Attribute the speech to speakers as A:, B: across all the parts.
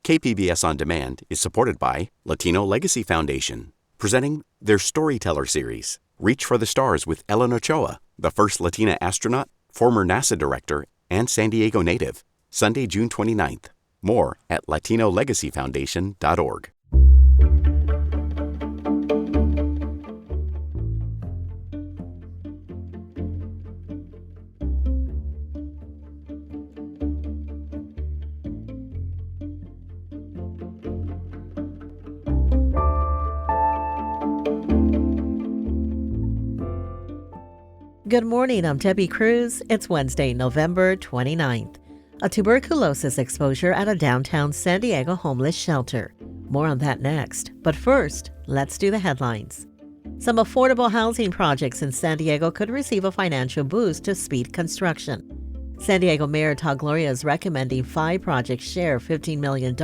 A: KPBS On Demand is supported by Latino Legacy Foundation, presenting their Storyteller series, Reach for the Stars with Ellen Ochoa, the first Latina astronaut, former NASA director, and San Diego native, Sunday, June 29th. More at latinolegacyfoundation.org.
B: Good morning, I'm Debbie Cruz. It's Wednesday, November 29th. A tuberculosis exposure at a downtown San Diego homeless shelter. More on that next. But first, let's do the headlines. Some affordable housing projects in San Diego could receive a financial boost to speed construction. San Diego Mayor Todd Gloria is recommending 5 projects share $15 million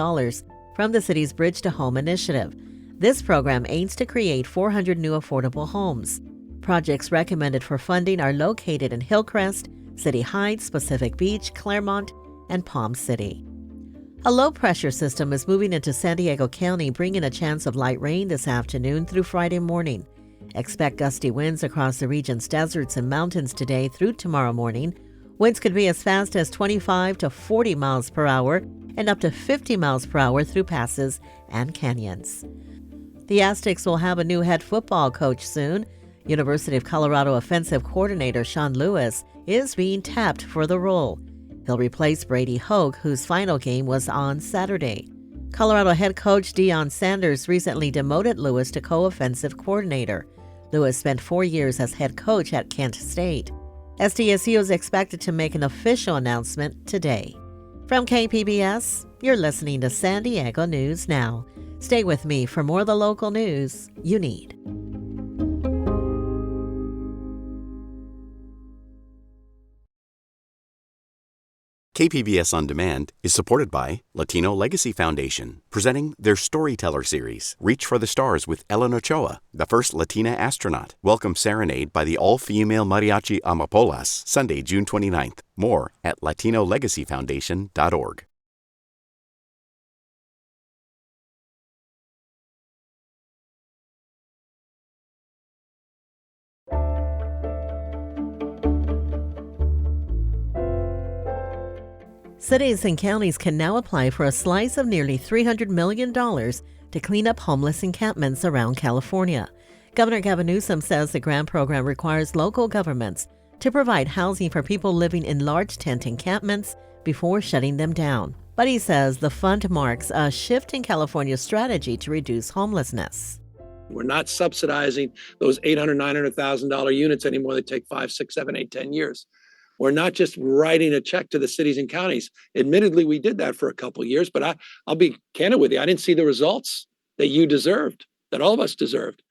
B: from the city's Bridge to Home initiative. This program aims to create 400 new affordable homes. Projects recommended for funding are located in Hillcrest, City Heights, Pacific Beach, Claremont, and Palm City. A low-pressure system is moving into San Diego County, bringing a chance of light rain this afternoon through Friday morning. Expect gusty winds across the region's deserts and mountains today through tomorrow morning. Winds could be as fast as 25 to 40 miles per hour and up to 50 miles per hour through passes and canyons. The Aztecs will have a new head football coach soon. University of Colorado offensive coordinator Sean Lewis is being tapped for the role. He'll replace Brady Hoke, whose final game was on Saturday. Colorado head coach Deion Sanders recently demoted Lewis to co-offensive coordinator. Lewis spent 4 years as head coach at Kent State. SDSU is expected to make an official announcement today. From KPBS, you're listening to San Diego News Now. Stay with me for more of the local news you need.
A: KPBS On Demand is supported by Latino Legacy Foundation, presenting their Storyteller series, Reach for the Stars with Ellen Ochoa, the first Latina astronaut. Welcome Serenade by the all-female mariachi Amapolas, Sunday, June 29th. More at latinolegacyfoundation.org.
B: Cities and counties can now apply for a slice of nearly $300 million to clean up homeless encampments around California. Governor Gavin Newsom says the grant program requires local governments to provide housing for people living in large tent encampments before shutting them down. But he says the fund marks a shift in California's strategy to reduce homelessness.
C: We're not subsidizing those $800,000, $900,000 units anymore that take 5, 6, 7, 8, 10 years. We're not just writing a check to the cities and counties. Admittedly, we did that for a couple of years, but I'll be candid with you. I didn't see the results that you deserved, that all of us deserved.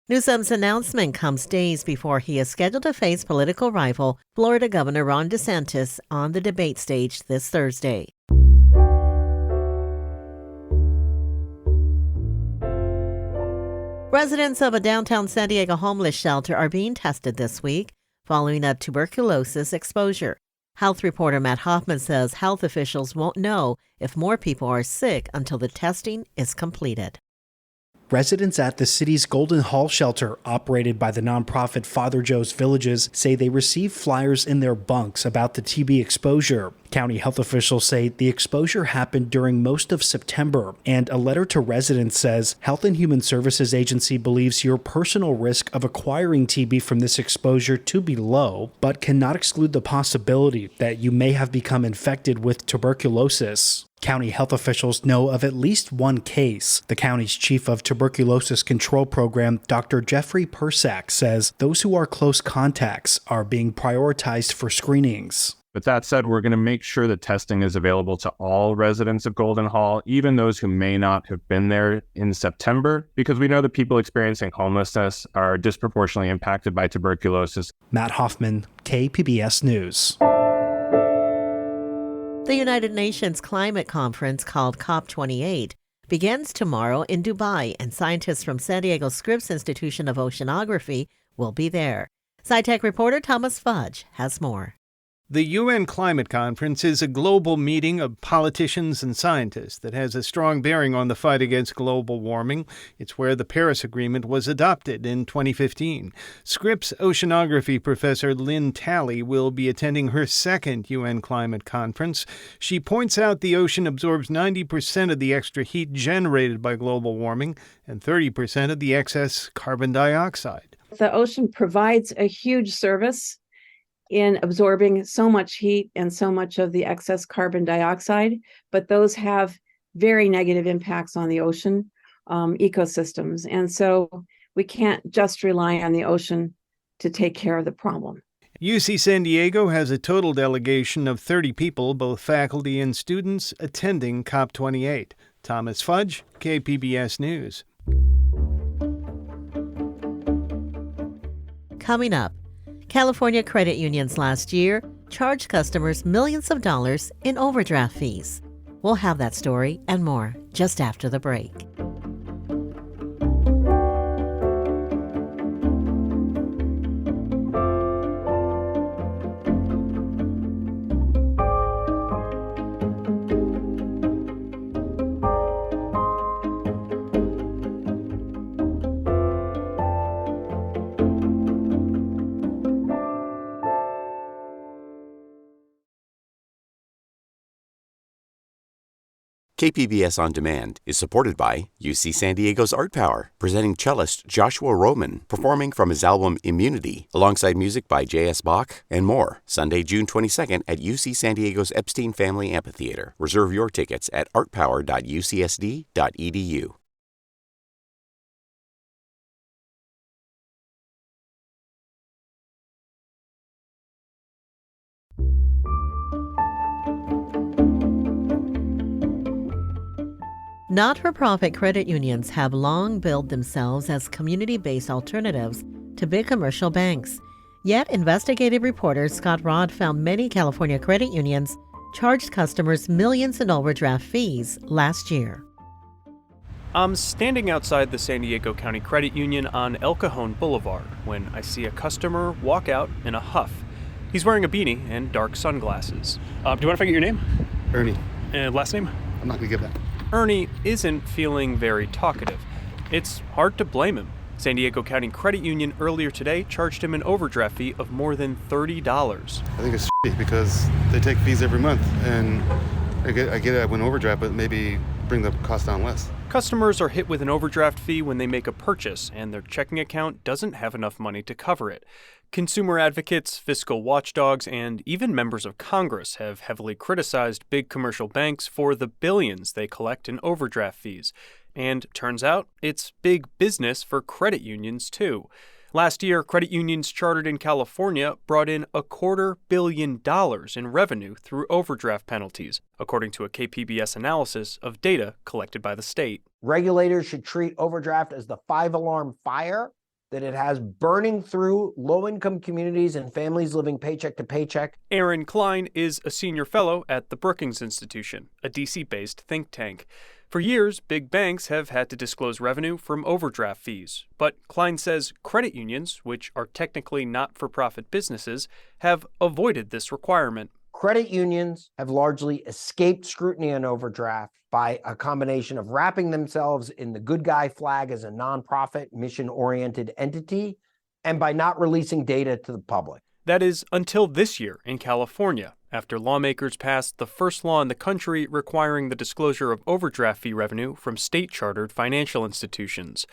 B: Newsom's announcement comes days before he is scheduled to face political rival Florida Governor Ron DeSantis on the debate stage this Thursday. Residents of a downtown San Diego homeless shelter are being tested this week following a tuberculosis exposure. Health reporter Matt Hoffman says health officials won't know if more people are sick until the testing is completed.
D: Residents at the city's Golden Hall shelter, operated by the nonprofit Father Joe's Villages, say they received flyers in their bunks about the TB exposure. County health officials say the exposure happened during most of September, and a letter to residents says Health and Human Services Agency believes your personal risk of acquiring TB from this exposure to be low, but cannot exclude the possibility that you may have become infected with tuberculosis. County health officials know of at least one case. The county's chief of tuberculosis control program, Dr. Jeffrey Persack, says those who are close contacts are being prioritized for screenings.
E: But that said, we're going to make sure that testing is available to all residents of Golden Hall, even those who may not have been there in September, because we know that people experiencing homelessness are disproportionately impacted by tuberculosis.
D: Matt Hoffman, KPBS News.
B: The United Nations Climate Conference, called COP28, begins tomorrow in Dubai, and scientists from San Diego's Scripps Institution of Oceanography will be there. SciTech reporter Thomas Fudge has more.
F: The UN Climate Conference is a global meeting of politicians and scientists that has a strong bearing on the fight against global warming. It's where the Paris Agreement was adopted in 2015. Scripps Oceanography professor Lynn Talley will be attending her second UN Climate Conference. She points out the ocean absorbs 90% of the extra heat generated by global warming and 30% of the excess carbon dioxide.
G: The ocean provides a huge service in absorbing so much heat and so much of the excess carbon dioxide, but those have very negative impacts on the ocean ecosystems. And so we can't just rely on the ocean to take care of the problem.
F: UC San Diego has a total delegation of 30 people, both faculty and students, attending COP28. Thomas Fudge, KPBS News.
B: Coming up, California credit unions last year charged customers millions of dollars in overdraft fees. We'll have that story and more just after the break.
A: KPBS On Demand is supported by UC San Diego's Art Power, presenting cellist Joshua Roman, performing from his album Immunity, alongside music by J.S. Bach and more, Sunday, June 22nd at UC San Diego's Epstein Family Amphitheater. Reserve your tickets at artpower.ucsd.edu.
B: Not-for-profit credit unions have long billed themselves as community-based alternatives to big commercial banks. Yet, investigative reporter Scott Rodd found many California credit unions charged customers millions in overdraft fees last year.
H: I'm standing outside the San Diego County Credit Union on El Cajon Boulevard when I see a customer walk out in a huff. He's wearing a beanie and dark sunglasses. Do you mind if I get your name?
I: Ernie.
H: And last name?
I: I'm not going to give that.
H: Ernie isn't feeling very talkative. It's hard to blame him. San Diego County Credit Union earlier today charged him an overdraft fee of more than $30.
I: I think it's because they take fees every month, and I get it, I win overdraft, but maybe bring the cost down less.
H: Customers are hit with an overdraft fee when they make a purchase and their checking account doesn't have enough money to cover it. Consumer advocates, fiscal watchdogs, and even members of Congress have heavily criticized big commercial banks for the billions they collect in overdraft fees. And turns out it's big business for credit unions, too. Last year, credit unions chartered in California brought in $250 million in revenue through overdraft penalties, according to a KPBS analysis of data collected by the state.
J: Regulators should treat overdraft as the five-alarm fire that it has burning through low-income communities and families living paycheck to paycheck.
H: Aaron Klein is a senior fellow at the Brookings Institution, a DC-based think tank. For years, big banks have had to disclose revenue from overdraft fees. But Klein says credit unions, which are technically not-for-profit businesses, have avoided this requirement.
J: Credit unions have largely escaped scrutiny on overdraft by a combination of wrapping themselves in the good guy flag as a nonprofit, mission-oriented entity, and by not releasing data to the public.
H: That is until this year in California, after lawmakers passed the first law in the country requiring the disclosure of overdraft fee revenue from state-chartered financial institutions.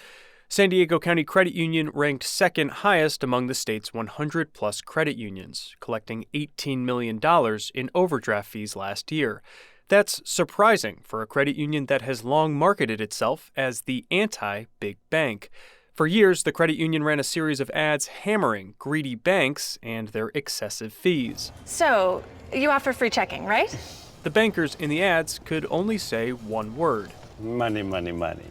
H: San Diego County Credit Union ranked second highest among the state's 100-plus credit unions, collecting $18 million in overdraft fees last year. That's surprising for a credit union that has long marketed itself as the anti-big bank. For years, the credit union ran a series of ads hammering greedy banks and their excessive fees.
K: So, you offer free checking, right?
H: The bankers in the ads could only say one word.
L: Money, money, money.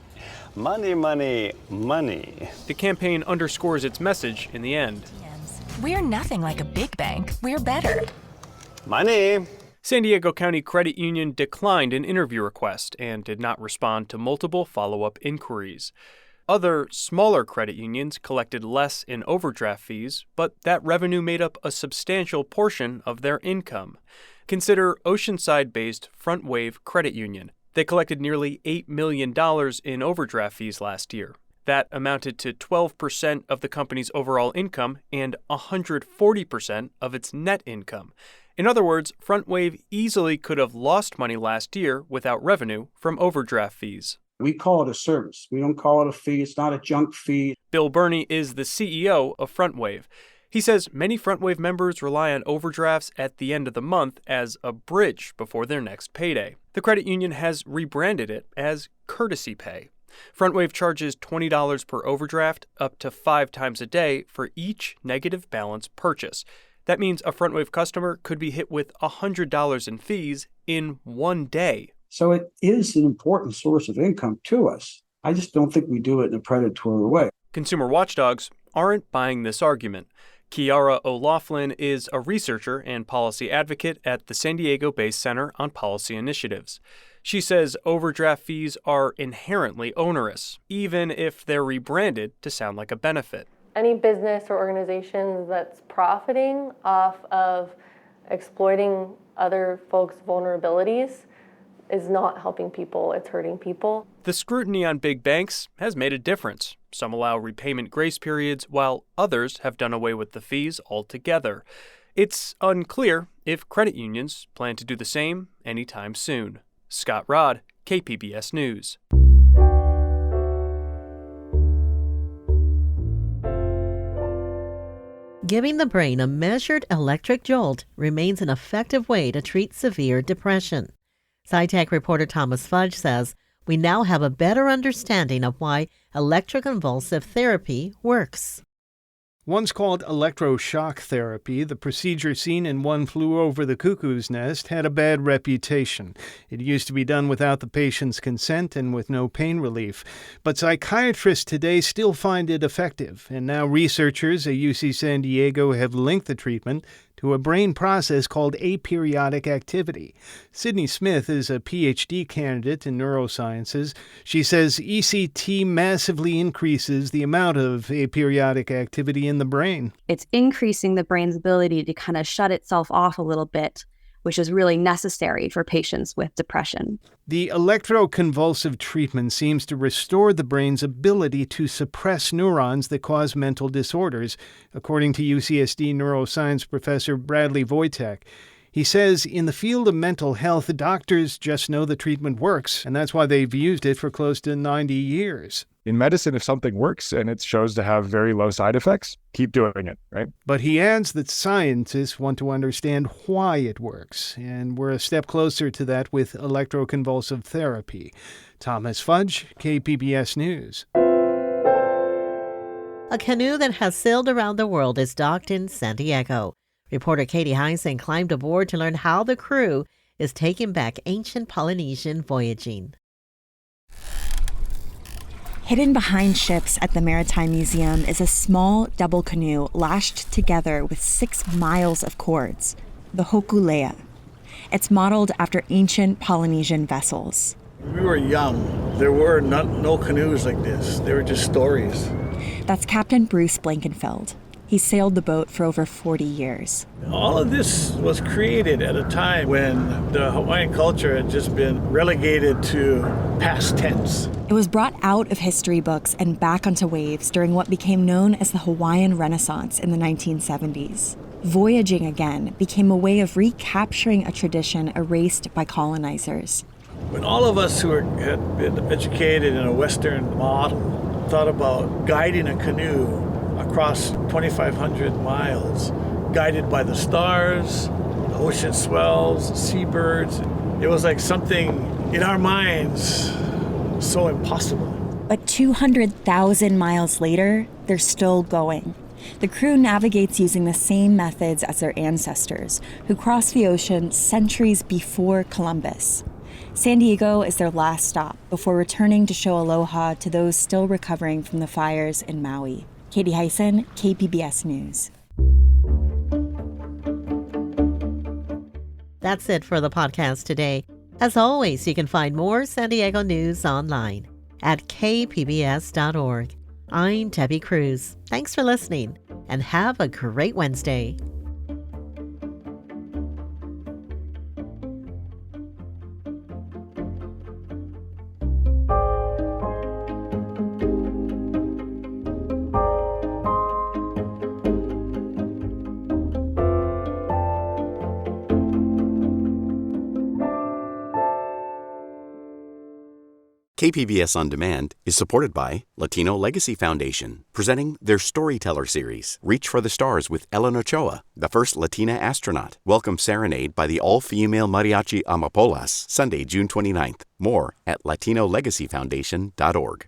L: Money, money, money.
H: The campaign underscores its message in the end.
K: We're nothing like a big bank. We're better.
L: Money.
H: San Diego County Credit Union declined an interview request and did not respond to multiple follow-up inquiries. Other, smaller credit unions collected less in overdraft fees, but that revenue made up a substantial portion of their income. Consider Oceanside-based Front Wave Credit Union. They collected nearly $8 million in overdraft fees last year. That amounted to 12% of the company's overall income and 140% of its net income. In other words, Front Wave easily could have lost money last year without revenue from overdraft fees.
M: We call it a service. We don't call it a fee. It's not a junk fee.
H: Bill Burney is the CEO of Front Wave. He says many Front Wave members rely on overdrafts at the end of the month as a bridge before their next payday. The credit union has rebranded it as Courtesy Pay. Front Wave charges $20 per overdraft, up to 5 times a day for each negative balance purchase. That means a Front Wave customer could be hit with $100 in fees in one day.
M: So it is an important source of income to us. I just don't think we do it in a predatory way.
H: Consumer watchdogs aren't buying this argument. Kiara O'Loughlin is a researcher and policy advocate at the San Diego-based Center on Policy Initiatives. She says overdraft fees are inherently onerous, even if they're rebranded to sound like a benefit.
N: Any business or organization that's profiting off of exploiting other folks' vulnerabilities is not helping people, it's hurting people.
H: The scrutiny on big banks has made a difference. Some allow repayment grace periods, while others have done away with the fees altogether. It's unclear if credit unions plan to do the same anytime soon. Scott Rodd, KPBS News.
B: Giving the brain a measured electric jolt remains an effective way to treat severe depression. SciTech reporter Thomas Fudge says we now have a better understanding of why electroconvulsive therapy works.
F: Once called electroshock therapy, the procedure seen in One Flew Over the Cuckoo's Nest had a bad reputation. It used to be done without the patient's consent and with no pain relief. But psychiatrists today still find it effective, and now researchers at UC San Diego have linked the treatment to a brain process called aperiodic activity. Sydney Smith is a PhD candidate in neurosciences. She says ECT massively increases the amount of aperiodic activity in the brain.
O: It's increasing the brain's ability to kind of shut itself off a little bit, which is really necessary for patients with depression.
F: The electroconvulsive treatment seems to restore the brain's ability to suppress neurons that cause mental disorders, according to UCSD neuroscience professor Bradley Wojtek. He says in the field of mental health, doctors just know the treatment works, and that's why they've used it for close to 90 years.
P: In medicine, if something works and it shows to have very low side effects, keep doing it, right?
F: But he adds that scientists want to understand why it works, and we're a step closer to that with electroconvulsive therapy. Thomas Fudge, KPBS News.
B: A canoe that has sailed around the world is docked in San Diego. Reporter Katie Heisen climbed aboard to learn how the crew is taking back ancient Polynesian voyaging.
Q: Hidden behind ships at the Maritime Museum is a small double canoe lashed together with 6 miles of cords, the Hōkūle'a. It's modeled after ancient Polynesian vessels.
R: When we were young, there were no canoes like this. They were just stories.
Q: That's Captain Bruce Blankenfeld. He sailed the boat for over 40 years.
R: All of this was created at a time when the Hawaiian culture had just been relegated to past tense.
Q: It was brought out of history books and back onto waves during what became known as the Hawaiian Renaissance in the 1970s. Voyaging again became a way of recapturing a tradition erased by colonizers.
R: When all of us who had been educated in a Western model thought about guiding a canoe across 2,500 miles, guided by the stars, the ocean swells, seabirds. It was like something in our minds so impossible.
Q: But 200,000 miles later, they're still going. The crew navigates using the same methods as their ancestors, who crossed the ocean centuries before Columbus. San Diego is their last stop before returning to show aloha to those still recovering from the fires in Maui. Katie Heisen, KPBS News.
B: That's it for the podcast today. As always, you can find more San Diego news online. at kpbs.org. I'm Debbie Cruz. Thanks for listening, and have a great Wednesday.
A: KPBS On Demand is supported by Latino Legacy Foundation, presenting their Storyteller series, Reach for the Stars with Ellen Ochoa, the first Latina astronaut. Welcome Serenade by the all-female mariachi Amapolas, Sunday, June 29th. More at latinolegacyfoundation.org.